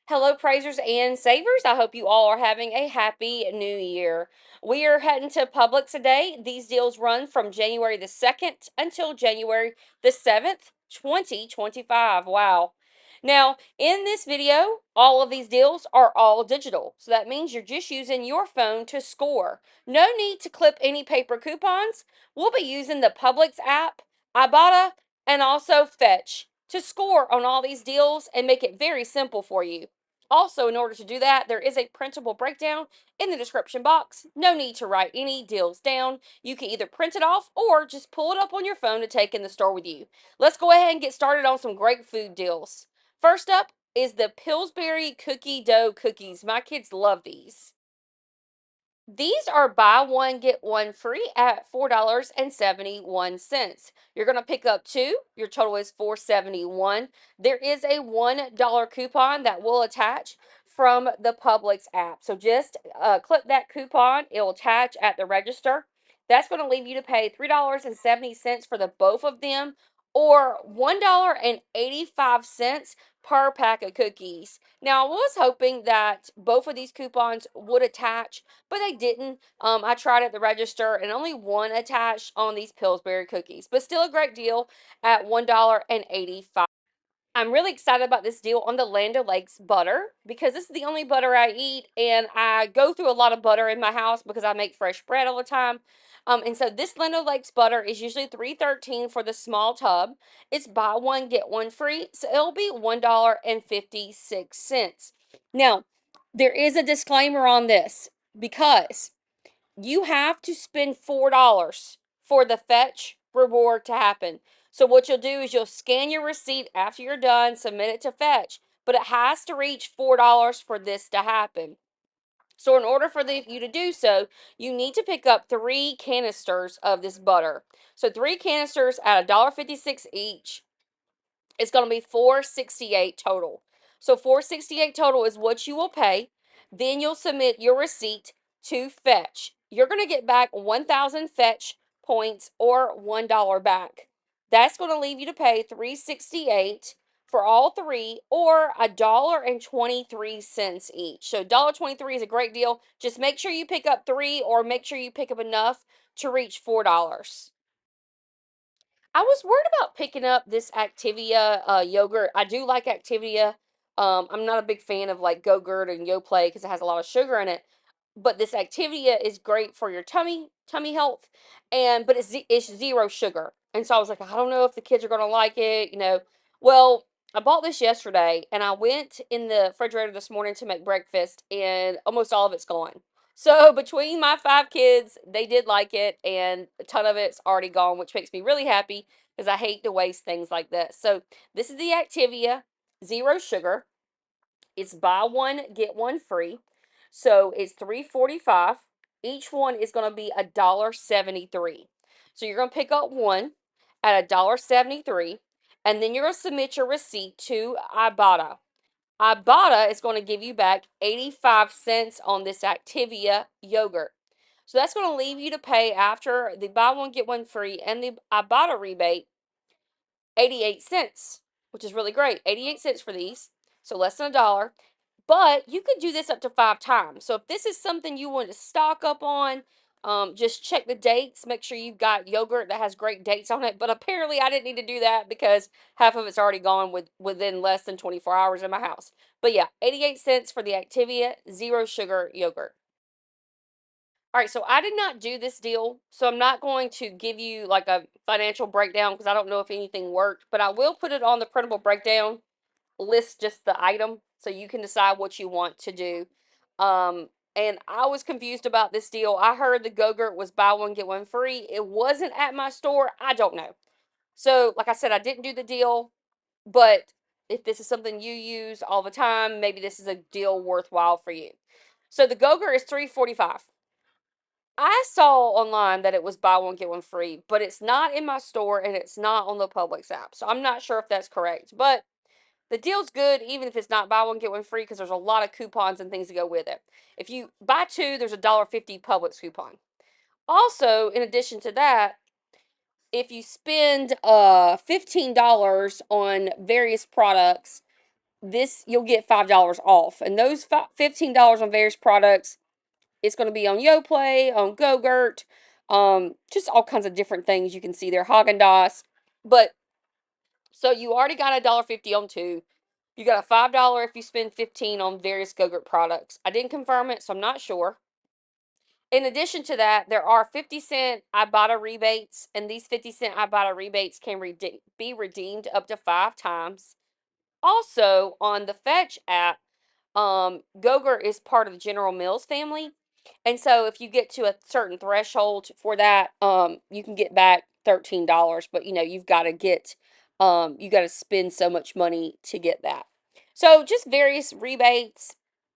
Hello, praisers and savers. I hope you all are having a happy new year. We are heading to Publix today. These deals run from January the 2nd until January the 7th, 2025. Wow. Now, in this video, all of these deals are all digital. So that means you're just using your phone to score. No need to clip any paper coupons. We'll be using the Publix app, IBOTTA, and also Fetch to score on all these deals and make it very simple for you. Also, in order to do that, there is a printable breakdown in the description box. No need to write any deals down. You can either print it off or just pull it up on your phone to take in the store with you. Let's go ahead and get started on some great food deals. First up is the Pillsbury cookie dough cookies. My kids love these. These are buy one, get one free at $4.71. You're going to pick up two. Your total is $4.71. There is a $1 coupon that will attach from the Publix app. So just click that coupon. It will attach at the register. That's going to leave you to pay $3.70 for the both of them or $1.85 per pack of cookies. Now, I was hoping that both of these coupons would attach, but they didn't. I tried at the register and only one attached on these Pillsbury cookies, but still a great deal at $1.85. I'm really excited about this deal on the Land O'Lakes butter because this is the only butter I eat, and I go through a lot of butter in my house because I make fresh bread all the time. And so this Land O'Lakes butter is usually $3.13 for the small tub. It's buy one get one free, so it'll be $1.56. Now, there is a disclaimer on this because you have to spend $4 for the fetch reward to happen. So what you'll do is you'll scan your receipt after you're done, submit it to fetch, but it has to reach $4 for this to happen. So in order for you to do so, you need to pick up 3 canisters of this butter. So 3 canisters at $1.56 each. It's going to be $4.68 total. So $4.68 total is what you will pay. Then you'll submit your receipt to fetch. You're going to get back 1,000 fetch points or $1 back. That's going to leave you to pay $3.68 for all three or $1.23 each. So $1.23 is a great deal. Just make sure you pick up three or make sure you pick up enough to reach $4. I was worried about picking up this Activia yogurt. I do like Activia. I'm not a big fan of like Go-Gurt and Yoplait because it has a lot of sugar in it. But this Activia is great for your tummy health, and but it's zero sugar. And so I was like, I don't know if the kids are gonna like it. Well, I bought this yesterday, and I went in the refrigerator this morning to make breakfast, and almost all of it's gone. So between my 5 kids, they did like it, and a ton of it's already gone, which makes me really happy because I hate to waste things like this. So this is the Activia Zero Sugar. It's buy one get one free. So it's $3.45. Each one is going to be $1.73. So you're going to pick up one at $1.73, and then you're going to submit your receipt to Ibotta. Ibotta is going to give you back 85 cents on this Activia yogurt. So that's going to leave you to pay after the buy one get one free and the Ibotta rebate 88 cents, which is really great. 88 cents for these, so less than a dollar. But you could do this up to 5 times. So if this is something you want to stock up on, just check the dates. Make sure you've got yogurt that has great dates on it. But apparently, I didn't need to do that because half of it's already gone within less than 24 hours in my house. But yeah, 88 cents for the Activia Zero Sugar Yogurt. All right, so I did not do this deal, so I'm not going to give you like a financial breakdown because I don't know if anything worked, but I will put it on the printable breakdown, list just the item so you can decide what you want to do. And I was confused about this deal. I heard the Go-Gurt was buy one get one free. It wasn't at my store. I don't know. So, like I said, I didn't do the deal, but if this is something you use all the time, maybe this is a deal worthwhile for you. So the Go-Gurt is $3.45. I saw online that it was buy one get one free, but it's not in my store and it's not on the Publix app. So I'm not sure if that's correct. But the deal's good even if it's not buy one get one free because there's a lot of coupons and things to go with it. If you buy two, there's a $1.50 Publix coupon. Also, in addition to that, if you spend $15 on various products, this you'll get $5 off. And those $15 on various products, it's going to be on YoPlay, on Go-Gurt, just all kinds of different things you can see there, Haagen-Dazs. But so you already got $1.50 on two. You got a $5 if you spend 15 on various Go-Gurt products. I didn't confirm it, so I'm not sure. In addition to that, there are 50-cent Ibotta rebates, and these 50-cent Ibotta rebates can be redeemed up to 5 times. Also, on the Fetch app, Go-Gurt is part of the General Mills family. And so if you get to a certain threshold for that, you can get back $13, but you've got to you got to spend so much money to get that. So just various rebates,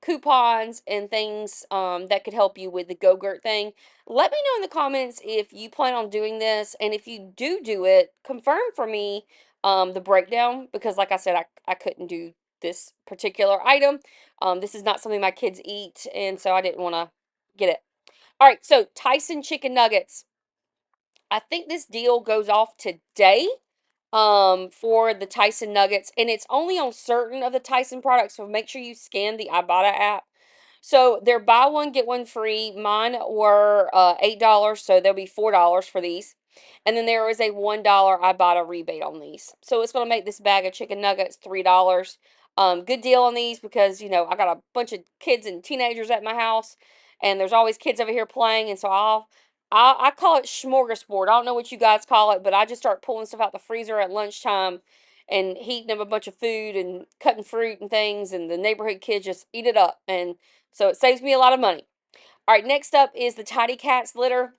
coupons, and things that could help you with the Go-Gurt thing. Let me know in the comments if you plan on doing this, and if you do it, confirm for me the breakdown, because like I said, I couldn't do this particular item. This is not something my kids eat, and so I didn't want to get it. All right, so Tyson chicken nuggets. I think this deal goes off today for the Tyson nuggets, and it's only on certain of the Tyson products, so make sure you scan the Ibotta app. So they're buy one, get one free. Mine were $8, so there'll be $4 for these. And then there is a $1 Ibotta rebate on these. So it's going to make this bag of chicken nuggets $3. Good deal on these because, I got a bunch of kids and teenagers at my house, and there's always kids over here playing, and so I call it smorgasbord. I don't know what you guys call it, but I just start pulling stuff out the freezer at lunchtime and heating up a bunch of food and cutting fruit and things, and the neighborhood kids just eat it up. And so it saves me a lot of money. All right, next up is the Tidy Cats litter.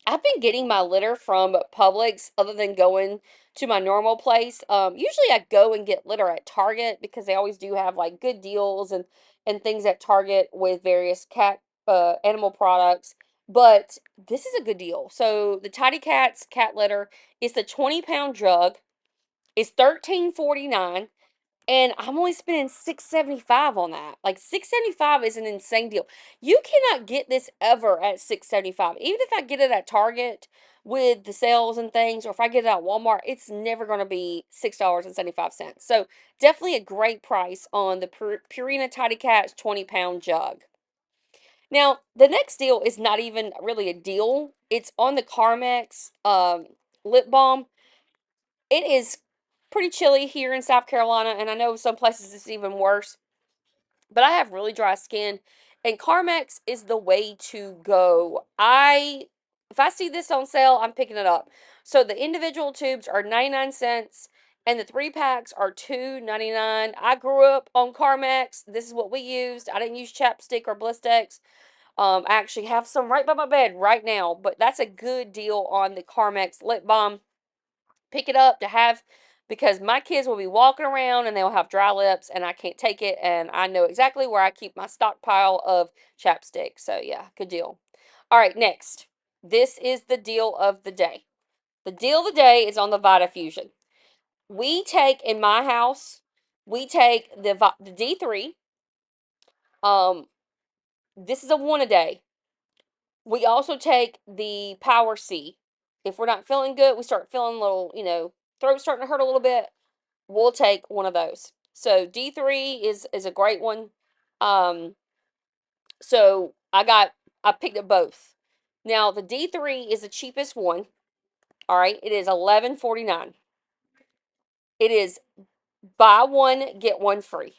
I've been getting my litter from Publix other than going to my normal place. Usually I go and get litter at Target because they always do have like good deals and things at Target with various cat animal products. But this is a good deal. So the Tidy Cats cat litter is the 20-pound jug. It's $13.49. And I'm only spending $6.75 on that. Like $6.75 is an insane deal. You cannot get this ever at $6.75. Even if I get it at Target with the sales and things, or if I get it at Walmart, it's never going to be $6.75. So definitely a great price on the Purina Tidy Cats 20-pound jug. Now, the next deal is not even really a deal. It's on the Carmex lip balm. It is pretty chilly here in South Carolina, and I know some places it's even worse. But I have really dry skin, and Carmex is the way to go. If I see this on sale, I'm picking it up. So the individual tubes are 99 cents, and the 3 packs are $2.99. I grew up on Carmex. This is what we used. I didn't use chapstick or Blistex. I actually have some right by my bed right now, but that's a good deal on the Carmex lip balm. Pick it up to have, because my kids will be walking around and they'll have dry lips and I can't take it, and I know exactly where I keep my stockpile of chapstick. So yeah, good deal. All right, next. This is the deal of the day. The deal of the day is on the Vitafusion. We take in my house, we take the D3. Um this is a one a day. We also take the Power C. If we're not feeling good, we start feeling a little, throat starting to hurt a little bit, we'll take one of those. So D3 is a great one. Um, so I picked up both. Now the D3 is the cheapest one. All right, it is $11.49. It is buy one get one free.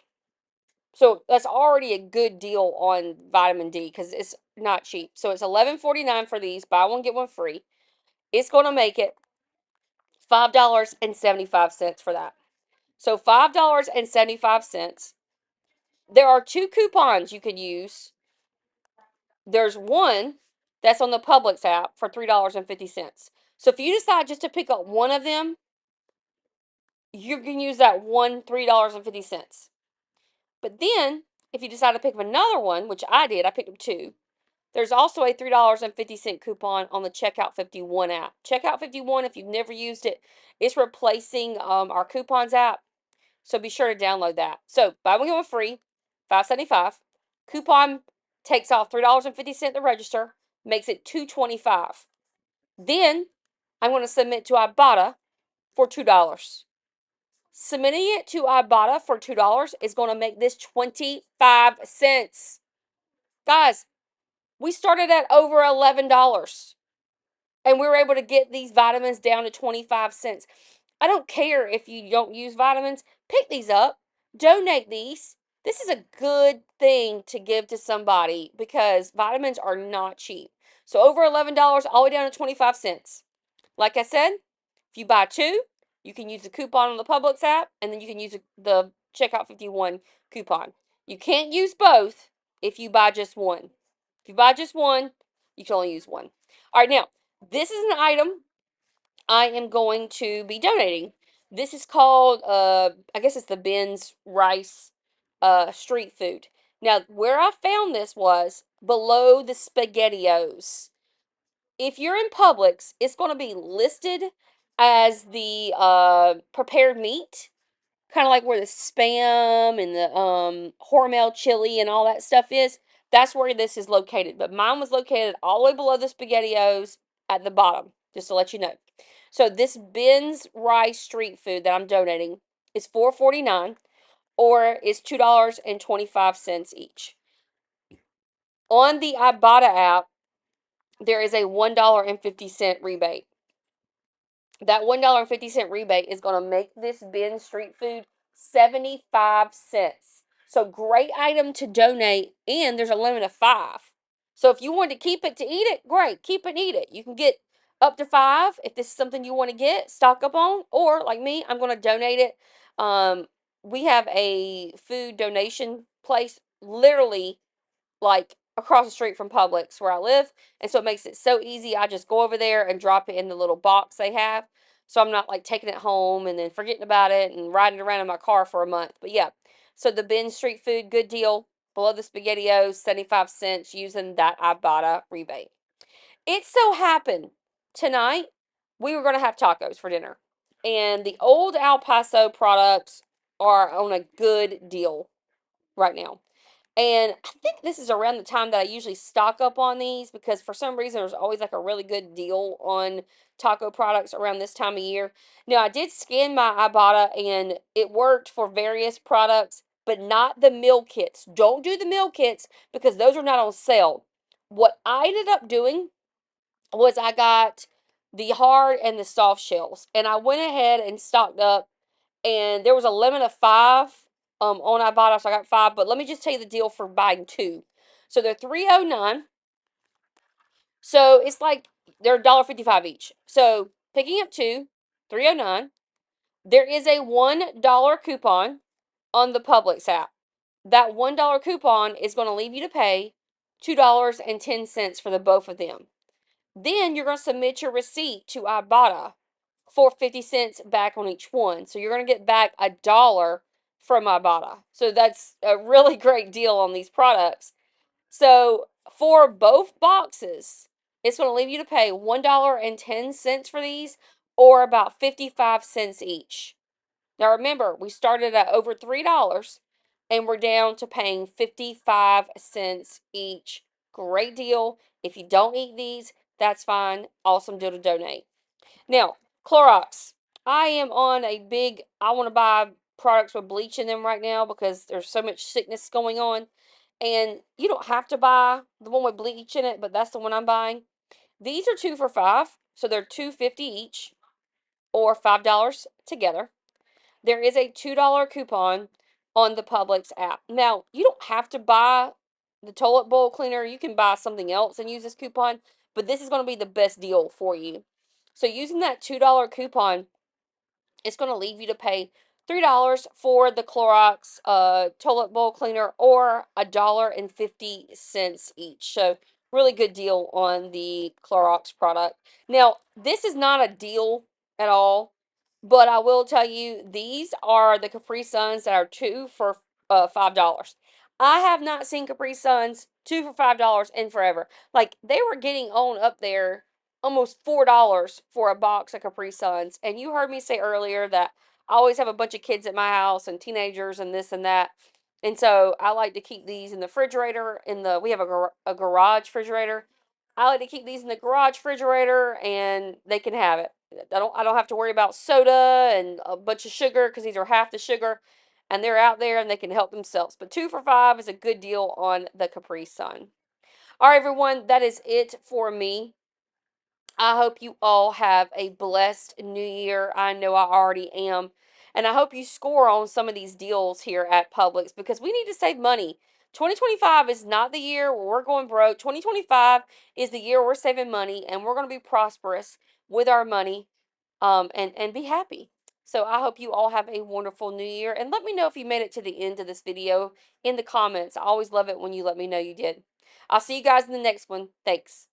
So that's already a good deal on vitamin D because it's not cheap. So it's $11.49 for these. Buy one get one free. It's going to make it $5.75 for that. So $5.75. There are two coupons you could use. There's one that's on the Publix app for $3.50. So if you decide just to pick up one of them, you can use that one $3.50. But then, if you decide to pick up another one, which I did, I picked up two. There's also a $3.50 coupon on the Checkout 51 app. Checkout 51, if you've never used it, it's replacing our coupons app. So be sure to download that. So buy one get one free, $5.75. Coupon takes off $3.50 at the register, makes it $2.25. Then I'm going to submit to Ibotta for $2. Submitting it to IBOTTA for $2 is going to make this 25 cents. Guys, we started at over $11 and we were able to get these vitamins down to 25 cents. I don't care if you don't use vitamins, pick these up, donate these. This is a good thing to give to somebody because vitamins are not cheap. So over $11 all the way down to 25 cents. Like I said, if you buy two, you can use the coupon on the Publix app and then you can use the Checkout 51 coupon. You can't use both if you buy just one. If you buy just one, you can only use one. All right, now, this is an item I am going to be donating. This is called, I guess it's the Ben's Rice street food. Now, where I found this was below the SpaghettiOs. If you're in Publix, it's going to be listed as the prepared meat, kind of like where the Spam and the Hormel chili and all that stuff is. That's where this is located. But mine was located all the way below the SpaghettiOs at the bottom, just to let you know. So this Ben's Rice street food that I'm donating is $4.49 or is $2.25 each. On the IBOTTA app, there is a $1.50 rebate. That $1.50 rebate is going to make this Ben's street food 75 cents. So great item to donate, and there's a limit of 5. So if you want to keep it to eat it, great, keep it and eat it. You can get up to 5 if this is something you want to get, stock up on, or like me, I'm going to donate it. We have a food donation place literally like across the street from Publix where I live. And so it makes it so easy. I just go over there and drop it in the little box they have. So I'm not like taking it home and then forgetting about it and riding around in my car for a month. But yeah, so the Ben's Street Food, good deal. Below the SpaghettiOs, 75 cents using that IBOTTA rebate. It so happened tonight we were going to have tacos for dinner. And the old El Paso products are on a good deal right now. And I think this is around the time that I usually stock up on these because for some reason there's always like a really good deal on taco products around this time of year. Now, I did scan my Ibotta and it worked for various products, but not the meal kits. Don't do the meal kits because those are not on sale. What I ended up doing was I got the hard and the soft shells, and I went ahead and stocked up, and there was a limit of 5 on Ibotta, so I got 5. But let me just tell you the deal for buying 2. So they're $3.09. So it's like they're $1.55 each. So picking up 2, $3.09. There is a $1 coupon on the Publix app. That $1 coupon is going to leave you to pay $2.10 for the both of them. Then you're going to submit your receipt to Ibotta for 50 cents back on each one. So you're going to get back $1 from Ibotta. So that's a really great deal on these products. So for both boxes, it's going to leave you to pay $1.10 for these or about 55 cents each. Now remember, we started at over $3 and we're down to paying 55 cents each. Great deal. If you don't eat these, that's fine. Awesome deal to donate. Now, Clorox. I am on a big, I want to buy products with bleach in them right now because there's so much sickness going on. And you don't have to buy the one with bleach in it, but that's the one I'm buying. These are 2 for $5, so they're $2.50 each or $5 together. There is a $2 coupon on the Publix app. Now, you don't have to buy the toilet bowl cleaner. You can buy something else and use this coupon, but this is going to be the best deal for you. So using that $2 coupon, it's going to leave you to pay $3 for the Clorox toilet bowl cleaner or $1.50 each. So really good deal on the Clorox product. Now, this is not a deal at all, but I will tell you these are the Capri Suns that are 2 for $5. I have not seen Capri Suns 2 for $5 in forever. Like they were getting on up there almost $4 for a box of Capri Suns. And you heard me say earlier that I always have a bunch of kids at my house and teenagers and this and that. And so I like to keep these in the refrigerator. We have a garage refrigerator. I like to keep these in the garage refrigerator and they can have it. I don't have to worry about soda and a bunch of sugar because these are half the sugar, and they're out there and they can help themselves. But 2 for $5 is a good deal on the Capri Sun. All right, everyone, that is it for me. I hope you all have a blessed new year. I know I already am. And I hope you score on some of these deals here at Publix because we need to save money. 2025 is not the year where we're going broke. 2025 is the year we're saving money and we're going to be prosperous with our money, and be happy. So I hope you all have a wonderful new year. And let me know if you made it to the end of this video in the comments. I always love it when you let me know you did. I'll see you guys in the next one. Thanks.